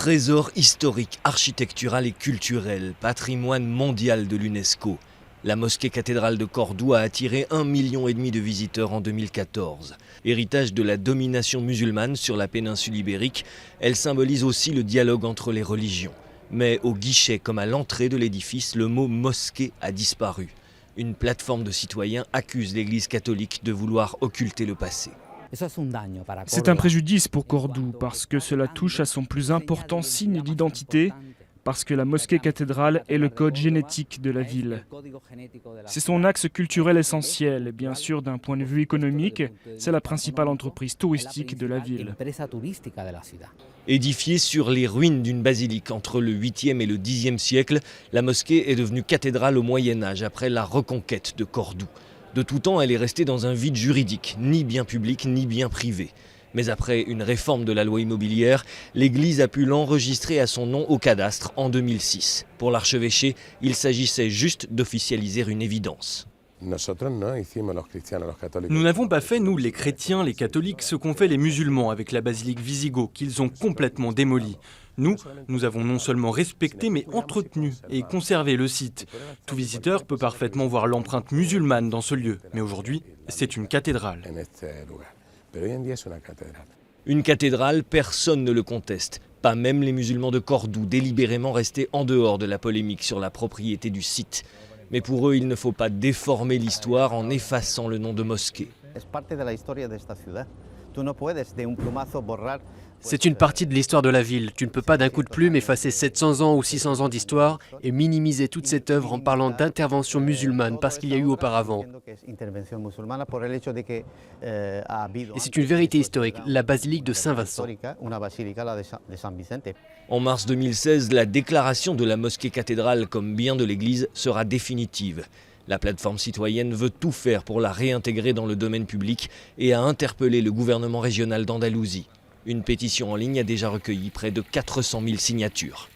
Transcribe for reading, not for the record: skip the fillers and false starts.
Trésor historique, architectural et culturel, patrimoine mondial de l'UNESCO. La mosquée cathédrale de Cordoue a attiré 1,5 million de visiteurs en 2014. Héritage de la domination musulmane sur la péninsule ibérique, elle symbolise aussi le dialogue entre les religions. Mais au guichet comme à l'entrée de l'édifice, le mot mosquée a disparu. Une plateforme de citoyens accuse l'Église catholique de vouloir occulter le passé. C'est un préjudice pour Cordoue parce que cela touche à son plus important signe d'identité, parce que la mosquée cathédrale est le code génétique de la ville. C'est son axe culturel essentiel et bien sûr d'un point de vue économique, c'est la principale entreprise touristique de la ville. Édifiée sur les ruines d'une basilique entre le 8e et le 10e siècle, la mosquée est devenue cathédrale au Moyen-Âge après la reconquête de Cordoue. De tout temps, elle est restée dans un vide juridique, ni bien public ni bien privé. Mais après une réforme de la loi immobilière, l'Église a pu l'enregistrer à son nom au cadastre en 2006. Pour l'archevêché, il s'agissait juste d'officialiser une évidence. Nous n'avons pas fait, nous, les chrétiens, les catholiques, ce qu'ont fait les musulmans avec la basilique Visigoth, qu'ils ont complètement démolie. Nous avons non seulement respecté, mais entretenu et conservé le site. Tout visiteur peut parfaitement voir l'empreinte musulmane dans ce lieu, mais aujourd'hui, c'est une cathédrale. Une cathédrale, personne ne le conteste. Pas même les musulmans de Cordoue, délibérément restés en dehors de la polémique sur la propriété du site. Mais pour eux, il ne faut pas déformer l'histoire en effaçant le nom de mosquée. C'est une partie de l'histoire de la ville. Tu ne peux pas d'un coup de plume effacer 700 ans ou 600 ans d'histoire et minimiser toute cette œuvre en parlant d'intervention musulmane parce qu'il y a eu auparavant. Et c'est une vérité historique, la basilique de Saint-Vincent. En mars 2016, la déclaration de la mosquée cathédrale comme bien de l'Église sera définitive. La plateforme citoyenne veut tout faire pour la réintégrer dans le domaine public et a interpellé le gouvernement régional d'Andalousie. Une pétition en ligne a déjà recueilli près de 400 000 signatures.